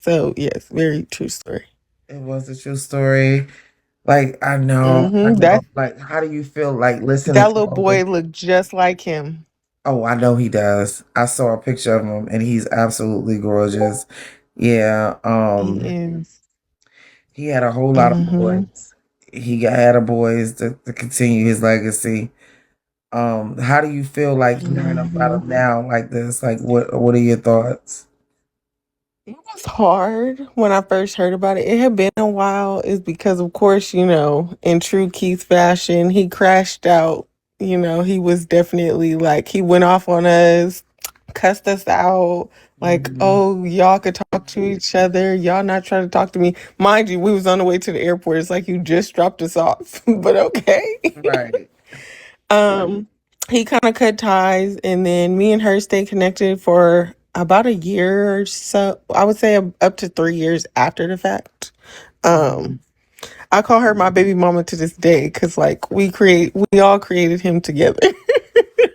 So yes, very true story. It was a true story. Like, I know. That Like, how do you feel like listening that to little all this? boy looked just like him. Oh, I know he does. I saw a picture of him and he's absolutely gorgeous. Yeah, He is. he had a whole lot of Hmm. boys. Had a boys to continue his legacy. How do you feel like hearing about Hmm. him now like this? Like, what are your thoughts? It was hard when I first heard about it. It had been a while. Is because, of course, in true Keith fashion, he crashed out. He was definitely like, he went off on us, cussed us out. Like, Mhm. oh, y'all could talk to each other. Y'all not trying to talk to me. Mind you, we was on the way to the airport. It's like you just dropped us off. But okay. Right. Um, he kind of cut ties, and then me and her stayed connected for about a year or so. I would say up to 3 years after the fact. Um, Mhm. I call her my baby mama to this day because, like, we all created him together.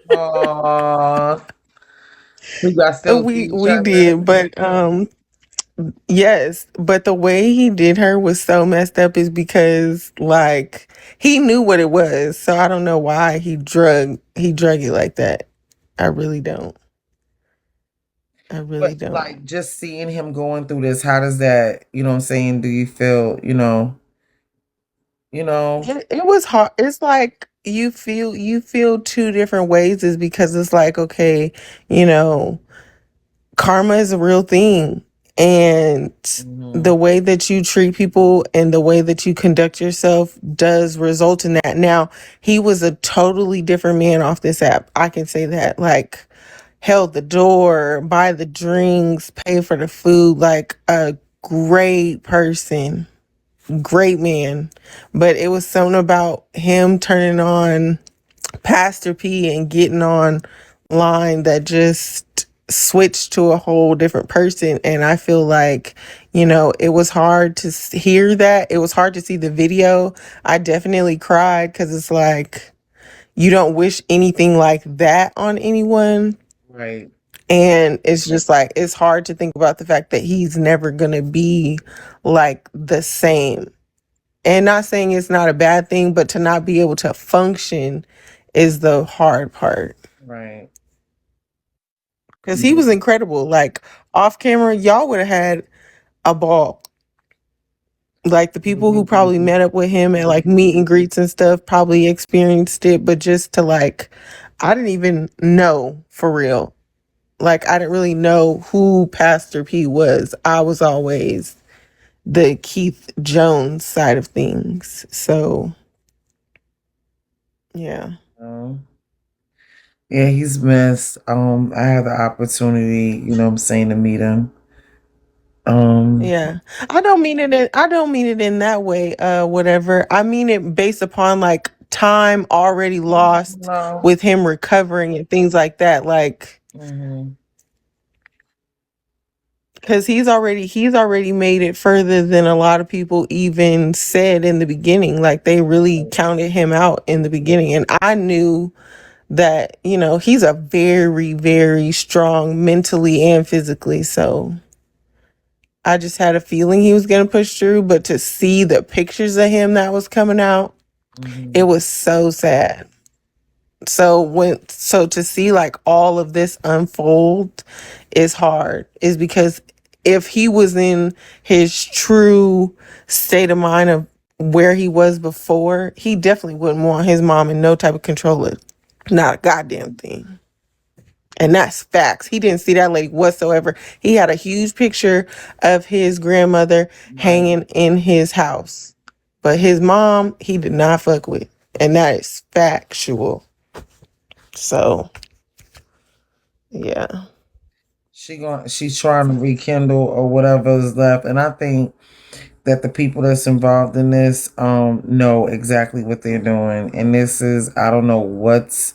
Aw, you guys still see each We other? did, but yes, but the way he did her was so messed up is because, like, he knew what it was. So I don't know why he drug it like that. I really don't. I really But don't. like just seeing him going through this, how does that, you know what I'm saying? Do you feel, you know? It was hard. It's like you feel two different ways is because it's like, okay, you know, karma is a real thing, and the Mhm. way that you treat people and the way that you conduct yourself does result in that. Now, he was a totally different man off this app. I can say that. Like, held the door, buy the drinks, pay for the food, like a great person, great man. But it was something about him turning on Pastor P and getting on line that just switched to a whole different person. And I feel like, it was hard to hear that. It was hard to see the video. I definitely cried because it's like, you don't wish anything like that on anyone. Right. And it's just like, it's hard to think about the fact that he's never going to be like the same. And not saying it's not a bad thing, but to not be able to function is the hard part. Right. Because he was Yeah. incredible. Like, off camera, y'all would have had a ball. Like, the people who probably met up with him at like meet and greets and stuff probably experienced it, but just to like, I didn't even know for real. Like, I didn't really know who Pastor P was. I was always the Keith Jones side of things. So, yeah. Um, yeah, he's missed. I had the opportunity, you know what I'm saying, to meet him. Um, Yeah. I don't mean it in that way, whatever. I mean it based upon like time already lost no. with him recovering and things like that. Like, Mhm. because he's already made it further than a lot of people even said in the beginning. Like, they really counted him out in the beginning. And I knew that, he's a very, very strong mentally and physically. So I just had a feeling he was going to push through, but to see the pictures of him that was coming out, it Mhm. was so sad. So to see like all of this unfold is hard. Is because if he was in his true state of mind of where he was before, he definitely wouldn't want his mom in no type of control of not a goddamn thing. And that's facts. He didn't see that lady whatsoever. He had a huge picture of his grandmother Right. hanging in his house. But his mom, he did not fuck with. And that is factual. So, yeah. She's trying to rekindle or whatever is left. And I think that the people that's involved in this know exactly what they're doing. And this is I don't know what's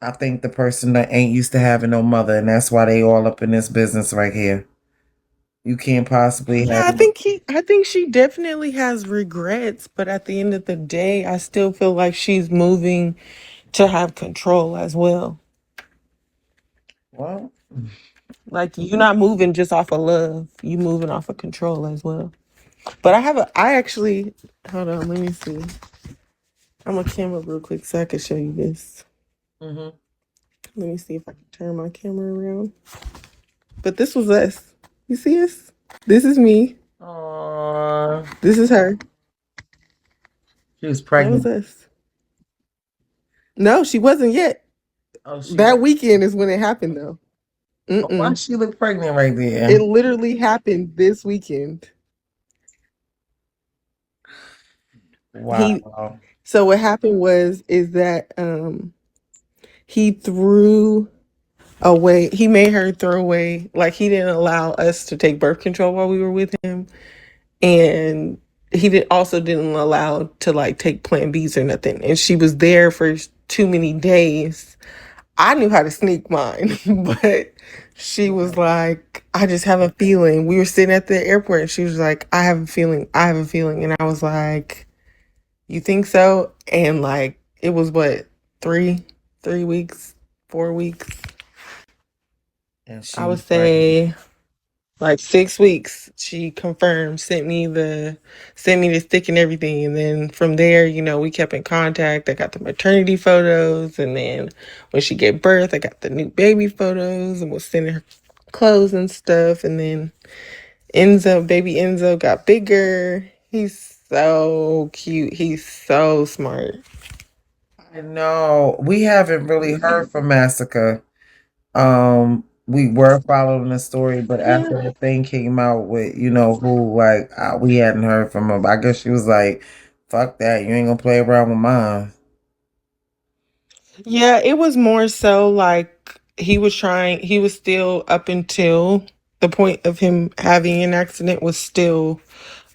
I think the person that ain't used to having no mother, and that's why they all up in this business right here. You can't possibly Yeah, have I think she definitely has regrets, but at the end of the day, I still feel like she's moving to have control as well. well. Like you're not moving just off of love. You moving off of control as well. But I actually hold on, let me see. I'm a camera real quick so I can show you this. Mm-hmm. Let me see if I can turn my camera around. But this was us. You see us? This is me. Aww. This is her. She was That was pregnant. us. No, she wasn't yet. Oh, she That was. weekend is when it happened though. Oh, why Mm-mm. she look pregnant right It there? literally happened this weekend. He Wow. so what happened was is that he threw away he made her throw away, like he didn't allow us to take birth control while we were with him, and he also didn't allow to like take plan B's or nothing, and she was there for too many days. I knew how to sneak mine, but she was like, I just have a feeling. We were sitting at the airport and she was like, I have a feeling. And I was like, you think so? And like, it was what, three, 3 weeks, 4 weeks? And I she would was pregnant. say like 6 weeks. She confirmed, sent me the stick and everything. And then from there, we kept in contact. I got the maternity photos. And then when she gave birth, I got the new baby photos and was sending her clothes and stuff. And then baby Enzo got bigger. He's so cute. He's so smart. I know. We haven't really heard from Massacre. We were following the story, but Yeah. after the thing came out with, who, like, we hadn't heard from him. I guess she was like, fuck that. You ain't gonna play around with mine. Yeah, it was more so like he was still up until the point of him having an accident was still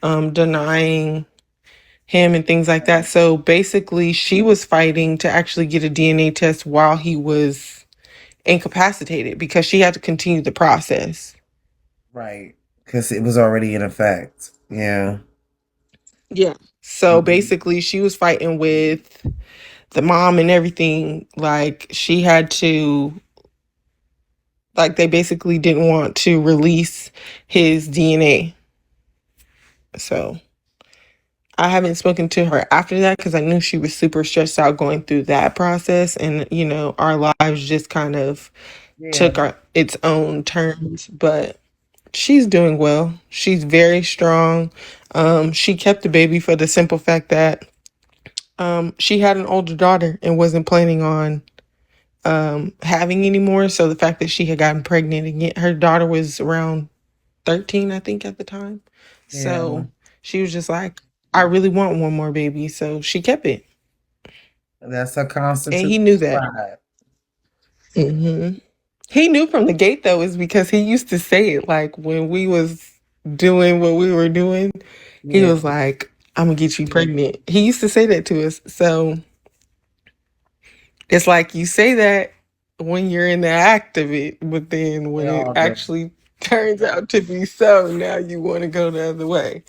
denying him and things like that. So basically, she was fighting to actually get a DNA test while he was incapacitated because she had to continue the process. Right. Because it was already in effect. Yeah. Yeah. So Mhm. basically, she was fighting with the mom and everything. Like, she had to, like, they basically didn't want to release his DNA. So I haven't spoken to her after that because I knew she was super stressed out going through that process. And, our lives just kind of Yeah. took its own turns. But she's doing well. She's very strong. She kept the baby for the simple fact that she had an older daughter and wasn't planning on having any more. So the fact that she had gotten pregnant again, her daughter was around 13, I think, at the time. Yeah. So she was just like, I really want one more baby. So she kept it. That's a And constitutional he knew that. pride. hmm He knew from the gate though, is because he used to say it like when we was doing what we were doing. He Yeah. was like, I'm gonna get you pregnant. He used to say that to us. So it's like you say that when you're in the act of it, but then They when it all do. actually turns out to be so, now you want to go the other way.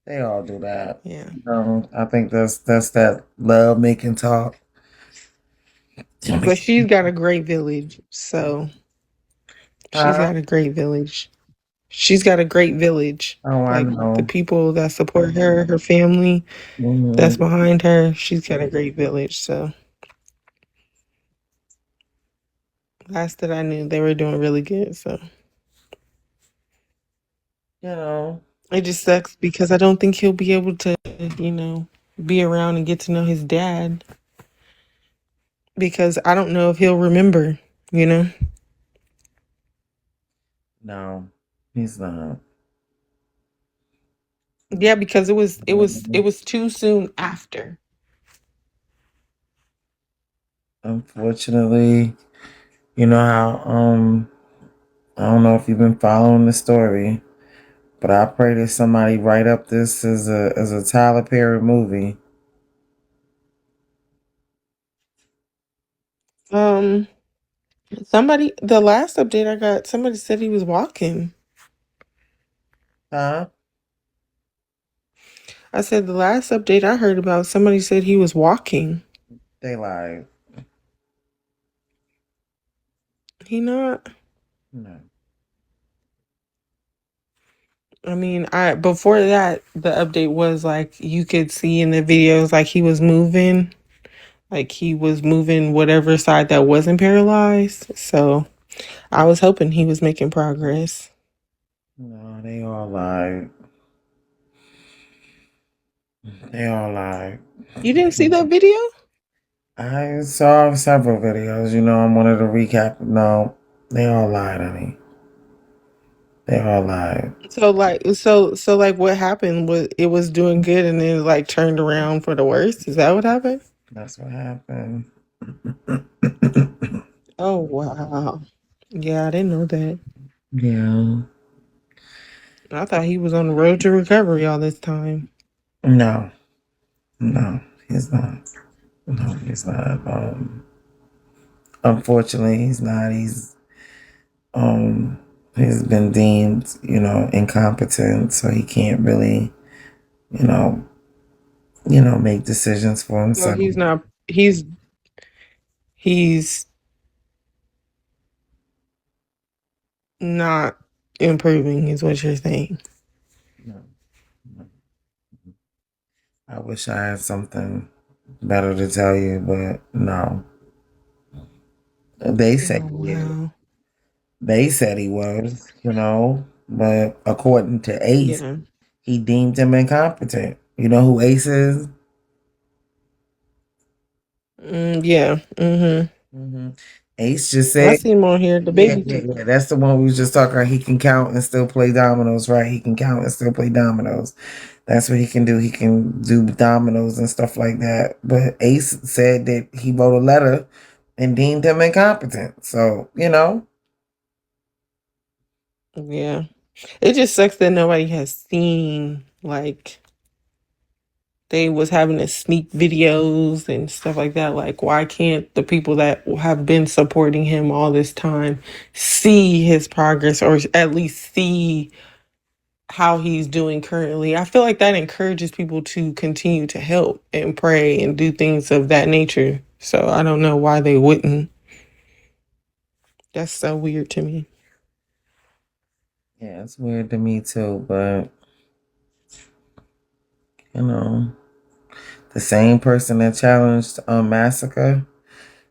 They all do that. Yeah. I think that's that love making talk. But she's got a great village. So she's Huh? got a great village. She's got a great village. Oh, I Like the know. people that support her, her family that's Hmm. behind her, she's got a great village. So last that I knew, they were doing really good. So You know, it just sucks because I don't think he'll be able to, you know, be around and get to know his dad because I don't know if he'll remember, you know? no, he's not. Yeah, because it was too soon after. Unfortunately, you know how I don't know if you've been following the story, but I pray that somebody write up this as a Tyler Perry movie. Um somebody the last update I got, somebody said he was walking. Huh? I said the last update I heard about, somebody said he was walking. They lied. He not? No. I mean, I before that, the update was like you could see in the videos like he was moving whatever side that wasn't paralyzed. So I was hoping he was making progress. No, they all lied. They all lied. You didn't see that video? I saw several videos. I wanted to recap. No, they all lied, honey. They all lied. So like what happened was it was doing good and then like turned around for the worst. Is that what happened? That's what happened. Oh wow. Yeah, I didn't know that. Yeah. I thought he was on the road to recovery all this time. No, no, he's not. No, he's not. Unfortunately, he's not. Um, he's been deemed, incompetent, so he can't really, you know, make decisions for So himself. he's not improving is what you're saying. No, no. I wish I had something better to tell you, but no. They Oh say he is. wow. They said he was, but according to Ace, Yeah. he deemed him incompetent. You know who Ace is? Yeah. Mm-hmm. hmm Ace just I said, see him on here. The yeah, baby. yeah, yeah. That's the one we was just talking about. He can count and still play dominoes, right? He can count and still play dominoes. That's what he can do. He can do dominoes and stuff like that. But Ace said that he wrote a letter and deemed him incompetent. So, Yeah. It just sucks that nobody has seen like they was having to sneak videos and stuff like that. Like, why can't the people that have been supporting him all this time see his progress or at least see how he's doing currently? I feel like that encourages people to continue to help and pray and do things of that nature. So I don't know why they wouldn't. That's so weird to me. yeah, it's weird to me too. But, you know, the same person that challenged Massacre,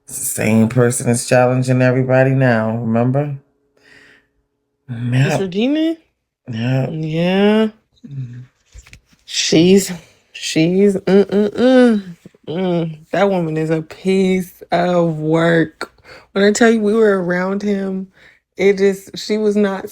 it's the same person that's challenging everybody now. Remember? Miss Yep. Regina? Yep. Yeah. She's that woman is a piece of work. When I tell you we were around him, it just she was not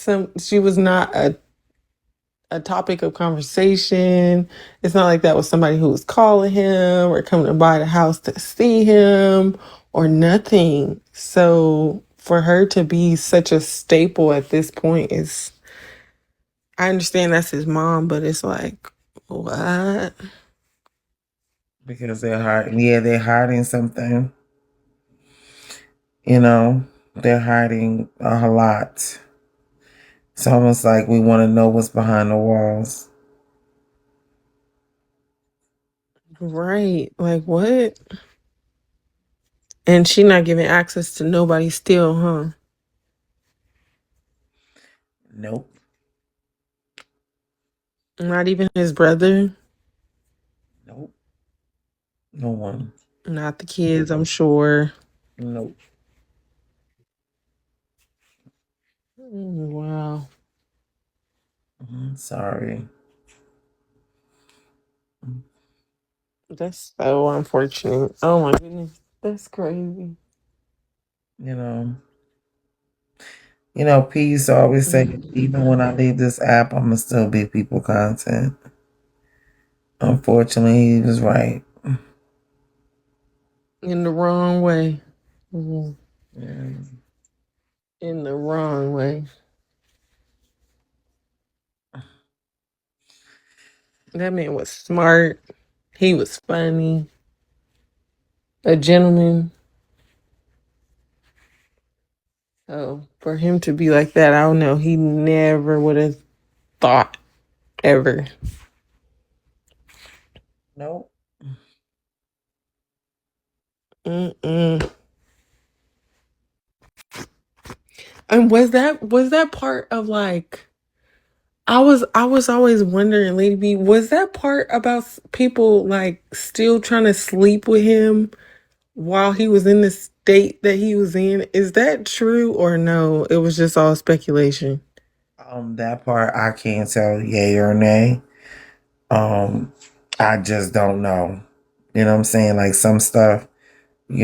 a topic of conversation. It's not like that was somebody who was calling him or coming to buy the house to see him or nothing. So for her to be such a staple at this point is I understand that's his mom, but it's like what? Because they're hiding. Yeah, they're hiding something. You know, they're hiding a lot. It's almost like we want to know what's behind the walls. Right. Like what? And she not giving access to nobody still, huh? Nope. Not even his brother, Nope. No one. not the kids, I'm sure. Nope. Wow. Sorry. That's so unfortunate. Oh my goodness. That's crazy. You know. P used to always say, Mm. even when I leave this app, I'm gonna still be people content. Unfortunately, he was right. In the wrong way. Mhm. Yeah. In the wrong way. That man was smart. He was funny. A gentleman. Oh, for him to be like that, I don't know. He never would have thought ever. Nope. Mm-mm. And was that part of like I was always wondering, Lady B, was that part about people like still trying to sleep with him while he was in the state that he was in? Is that true or no? It was just all speculation. That part I can't tell yay or nay. Um, I just don't know. You know what I'm saying? Like some stuff, I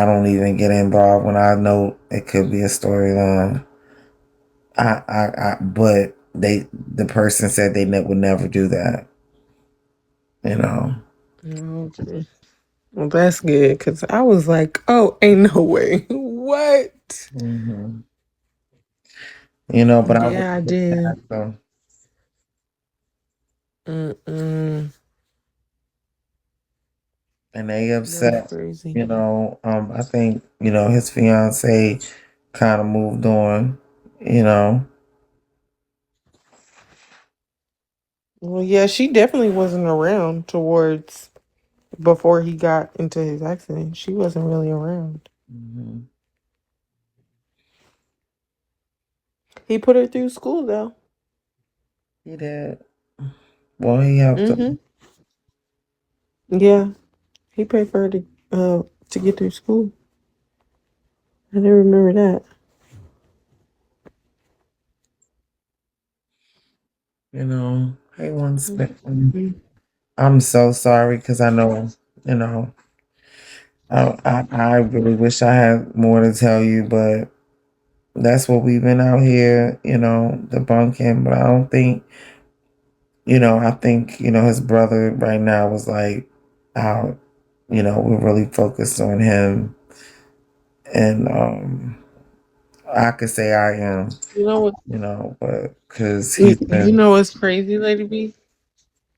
don't even get involved when I know it could be a storyline. But the person said they would never do that. You know. Okay. Well, that's good because I was like, oh, ain't no way. What? hmm But I was Yeah, I just did. asked them, Mm-mm. and they That's upset. crazy. I think his fiance kind of moved on. You know, Well, yeah, she definitely wasn't around towards before he got into his accident. She wasn't really around. hmm He put her through school though. he did. Well, he helped Mm-hmm. them. Yeah, he paid for her to get through school. I didn't remember that. Hey, one second. Mhm. I'm so sorry because I know, you know, I really wish I had more to tell you, but that's what we've been out here, debunking. But I don't think, I think, his brother right now was like out, we're really focused on him. And I could say I am, You know what? but because he's You been, know what's crazy, Lady B,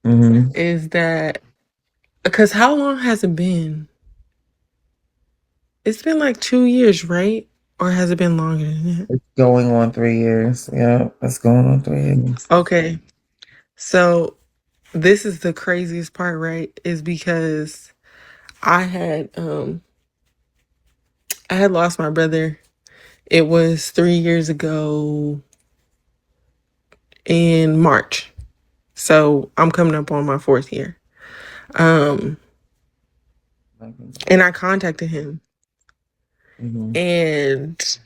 hmm is that because how long has it been? It's been like 2 years, right? Or has it been longer than that? it's going on 3 years. Yeah, it's going on 3 years. Okay, so this is the craziest part, right? Is because I had um I had lost my brother. It was 3 years ago in March. So I'm coming up on my fourth year. Um and I contacted him hmm and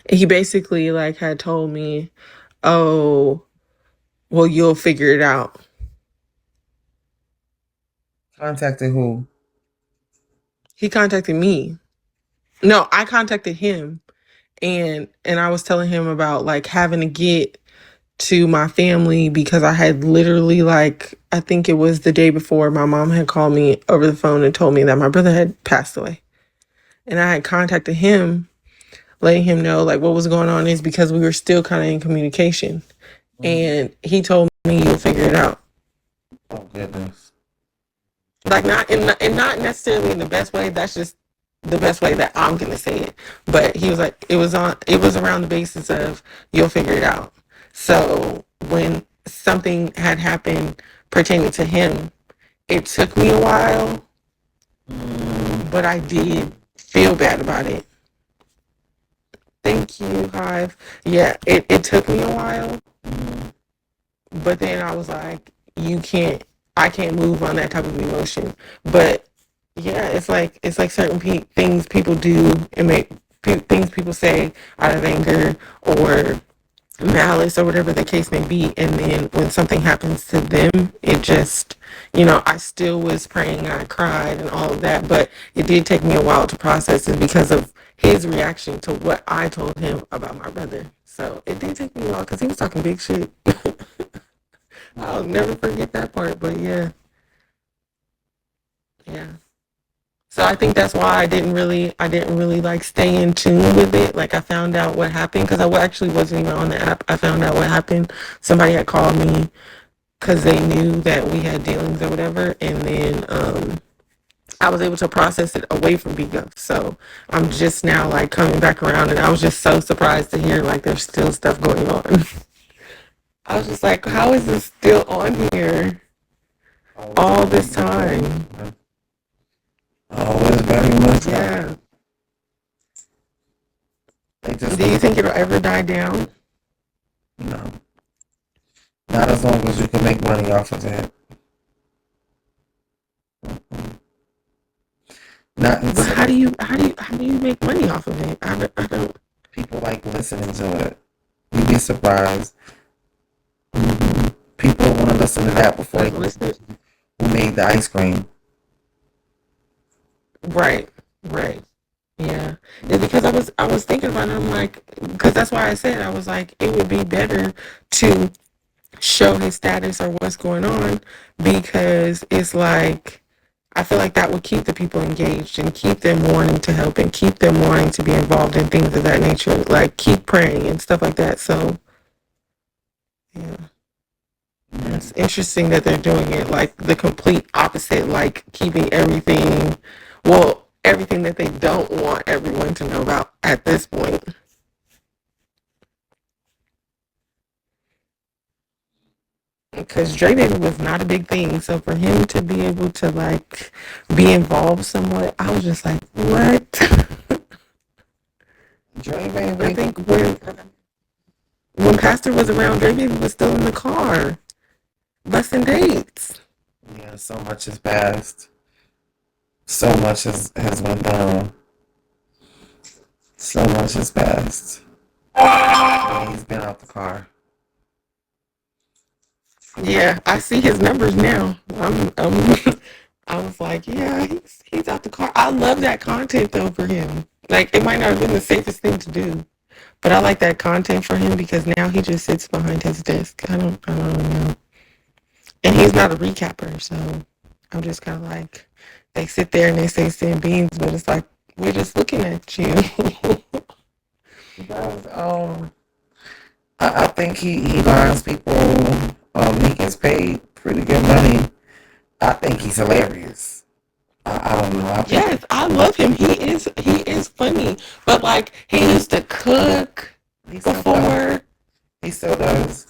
he basically like had told me, "Oh, well you'll figure it out." Contacted who? He contacted me. No, I contacted him and I was telling him about like having to get to my family because I had literally like I think it was the day before my mom had called me over the phone and told me that my brother had passed away. And I had contacted him, letting him know like what was going on is because we were still kind of in communication. Mhm. And he told me you'll figure it out. Oh goodness. Like not and not necessarily in the best way. That's just the best way that I'm gonna say it. But he was like, it was around the basis of you'll figure it out. So when something had happened pertaining to him, it took me a while, but I did feel bad about it. Thank you, Hive. Yeah, it took me a while, but then I was like, you can't, I can't move on that type of emotion. But yeah, it's like certain things people do and make things people say out of anger or malice or whatever the case may be. And then when something happens to them, it just, I still was praying, I cried and all of that, but it did take me a while to process it because of his reaction to what I told him about my brother. So it did take me a while because he was talking big shit. I'll never forget that part, but yeah, yeah. So I think that's why I didn't really like stay in tune with it. Like I found out what happened because I actually wasn't even on the app. I found out what happened. Somebody had called me because they knew that we had dealings or whatever, and then I was able to process it away from Bigo. So I'm just now like coming back around, and I was just so surprised to hear like there's still stuff going on. I was just like, how is this still on here Oh, all this time? it's very much. Yeah. They just Do you need, think it'll ever die down? you know, not as long as you can make money off of it. Not But until how do you make money off of it? I don't people like listening to it. You'd be surprised. People want to listen to that before they like listen listen. to who made the ice cream. Right, right. Yeah, it's because I was thinking about it. I'm like, because that's why I said I was like, it would be better to show his status or what's going on because it's like I feel like that would keep the people engaged and keep them wanting to help and keep them wanting to be involved in things of that nature, like keep praying and stuff like that. So yeah, Yeah. it's interesting that they're doing it like the complete opposite, like keeping everything, well, everything that they don't want everyone to know about at this point. Because Dre Baby was not a big thing. So for him to be able to like be involved somewhat, I was just like, what? Dre I baby. think when Pastor was around, Dre Baby was still in the car, busting dates. Yeah, so much has passed. So much has went down. So much has passed. Yeah, he's been out the car. Yeah, I see his numbers now. I was like, yeah, he's out the car. I love that content though for him. Like it might not have been the safest thing to do, but I like that content for him because now he just sits behind his desk. I don't know. And he's not a recapper, so I'm just kind of like, they sit there and they say send beans, but it's like, we're just looking at you. He does. I think he lines people. He gets paid pretty good money. I think he's hilarious. I don't know. I think Yes, I love him. He is funny, but like he used to cook he still does. before. He still does.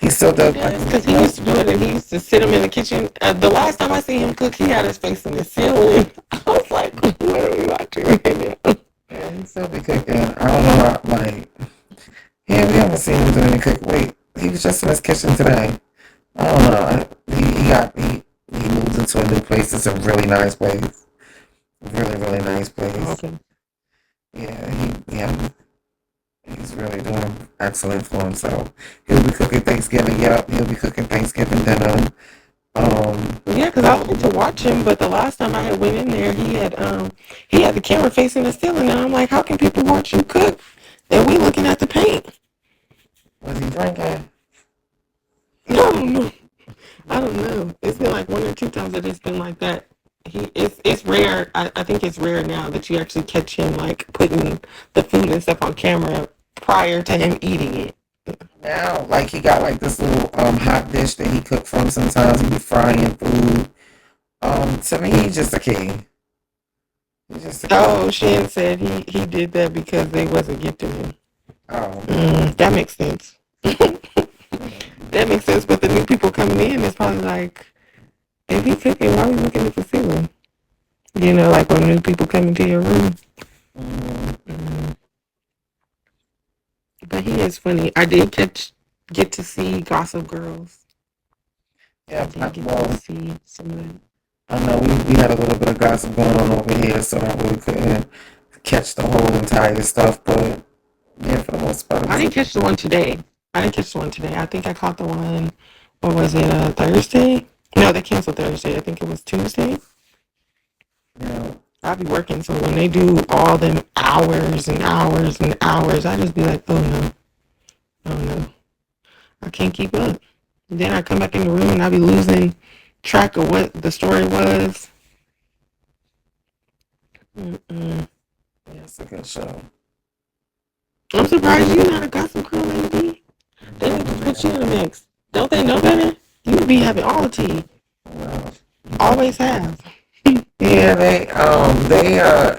He still He does like does because he used to do it and he used to sit him in the kitchen. The last time I see him cook, he had his face in the ceiling. I was like, what are we watching right now? yeah, he still be cooking. I don't know how, like yeah, we haven't seen him doing any cooking. Wait, he was just in his kitchen today. I don't know. He moved into a new place. It's a really nice place. Really, really nice place. Okay. Yeah, he's really doing excellent for himself. He'll be cooking Thanksgiving. Yep, he'll be cooking Thanksgiving dinner. Um, Yeah, because I like to watch him, but the last time I had went in there, he had the camera facing the ceiling, and I'm like, how can people watch you cook? And we looking at the paint. was he drinking? I don't know. I don't know. It's been like one or two times that it's been like that. It's rare. I think it's rare now that you actually catch him like putting the food and stuff on camera prior to him eating it. Now, like he got like this little hot dish that he cooked from. Sometimes he be frying food. To me, he's just a king. He's just a king. Oh, Shan said he did that because they wasn't gifting him. Oh, That makes sense. That makes sense. But the new people coming in is probably like, if he cooking, why are we looking at the ceiling? You know, like when new people come into your room. mm, Mm. But he is funny. I did get to see Gossip Girls. I yeah. did get to Well, see some of that. I know we had a little bit of gossip going on over here, so I really couldn't catch the whole entire stuff. But yeah, for the most part, it I was didn't catch the one today. I didn't catch the one today. I think I caught the one. What was it? Thursday? No, they canceled Thursday. I think it was Tuesday. you know, I'll be working, so when they do all them hours and hours and hours, I just be like, oh no, oh no, I can't keep up. Then I come back in the room and I be losing track of what the story was. Mm-mm. yeah, it's a good show. I'm surprised you're not a Gossip Girl lady. They need to put you in the mix. Don't they know better? You be having all the tea. Well, Always have. yeah,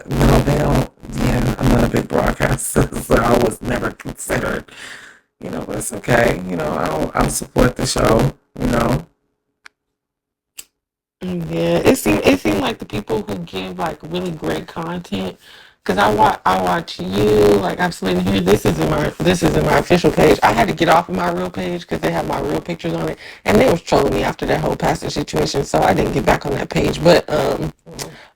no, they don't. Yeah, I'm not a big broadcaster, so I was never considered. But it's okay. I'll support the show. Yeah, it seemed like the people who give like really great content, Cause I watch you, like I'm sitting here. This isn't my official page. I had to get off of my real page because they have my real pictures on it, and they was trolling me after that whole pastor situation. So I didn't get back on that page. But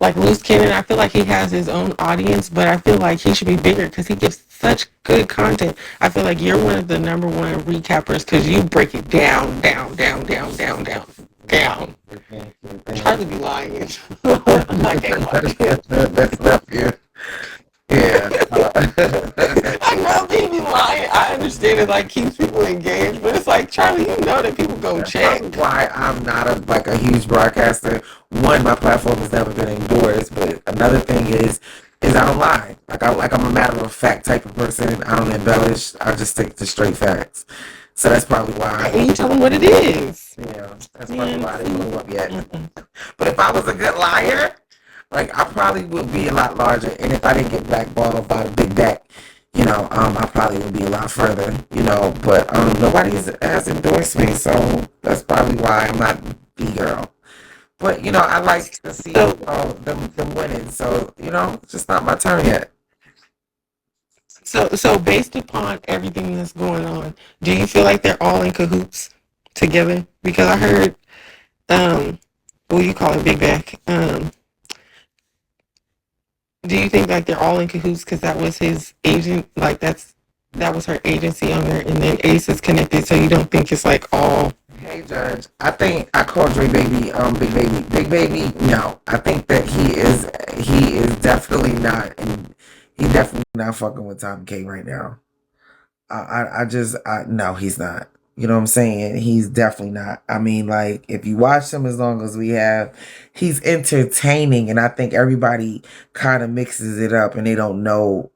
like Loose Cannon, I feel like he has his own audience, but I feel like he should be bigger because he gives such good content. I feel like you're one of the number one recappers because you break it down, down, down, down, down, down, down. Charlie be lying. I can't watch him. That's not fair. Yeah. I know he be lying. I understand it like keeps people engaged, but it's like Charlie, you know that people go That's check. probably why I'm not a huge broadcaster. One, my platform has never been endorsed, but another thing is I don't lie. I'm a matter of fact type of person. I don't embellish. I just stick to straight facts. So that's probably why. And you tell them what it is. Yeah, that's probably Man, why they blew up yet. mm-mm. But if I was a good liar, like I probably would be a lot larger. And if I didn't get blackballed by the big back, I probably would be a lot further. But nobody has endorsed me, so that's probably why I'm not the girl. But I like to see So, them winning. So it's just not my turn yet. so based upon everything that's going on, do you feel like they're all in cahoots together? Because I heard, um, what you call it, Big Back. Do you think like they're all in cahoots because that was his agent? Like that was her agency owner, and then Ace is connected. So you don't think it's like all. Hey Judge, I think I called Dre Baby, Big Baby. No, I think that he is definitely not, and he definitely not fucking with Tom K right now. No, he's not. You know what I'm saying? He's definitely not. I mean, like, if you watch him as long as we have, he's entertaining, and I think everybody kind of mixes it up, and they don't know.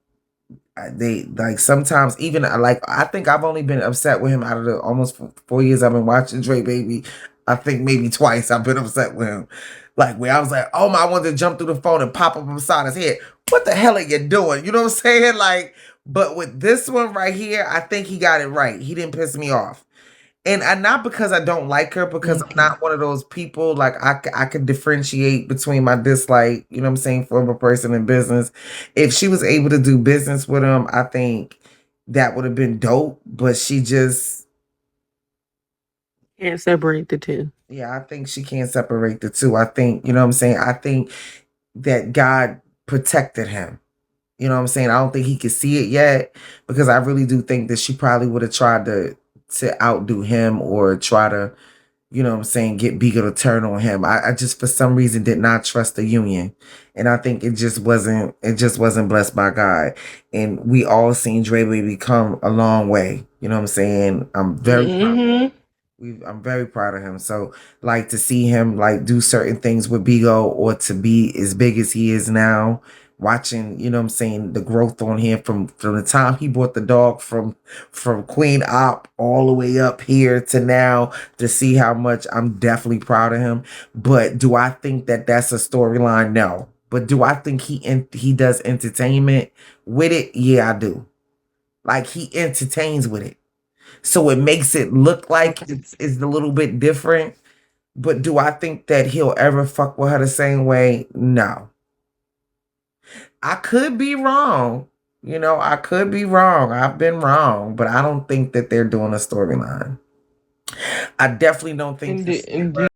They like sometimes even like I think I've only been upset with him out of the almost 4 years I've been watching Dre Baby. I think maybe twice I've been upset with him. Like where I was like, oh my, I wanted to jump through the phone and pop up beside his head. What the hell are you doing? You know what I'm saying? Like, but with this one right here, I think he got it right. He didn't piss me off. And not because I don't like her, because I'm Okay. not one of those people. Like I could differentiate between my dislike, you know what I'm saying, for a person in business. If she was able to do business with him, I think that would have been dope. But she just, Can't separate the two. yeah, I think she can't separate the two. I think, you know what I'm saying. I think that God protected him. You know what I'm saying? I don't think he could see it yet because I really do think that she probably would have tried to outdo him or try to, you know what I'm saying, get Bigo to turn on him. I just for some reason did not trust the union. And I think it just wasn't blessed by God. And we all seen Dre Baby come a long way. You know what I'm saying? Hmm. I'm very proud of him. So like to see him like do certain things with Bigo or to be as big as he is now, watching, you know what I'm saying, the growth on him from the time he bought the dog from Queen Op all the way up here to now to see how much I'm definitely proud of him. But do I think that that's a storyline? No. But do I think he does entertainment with it? Yeah, I do. Like he entertains with it. So it makes it look like Okay. it's a little bit different. But do I think that he'll ever fuck with her the same way? No. I could be wrong. I could be wrong. I've been wrong, but I don't think that they're doing a storyline. I definitely don't think And the do, and do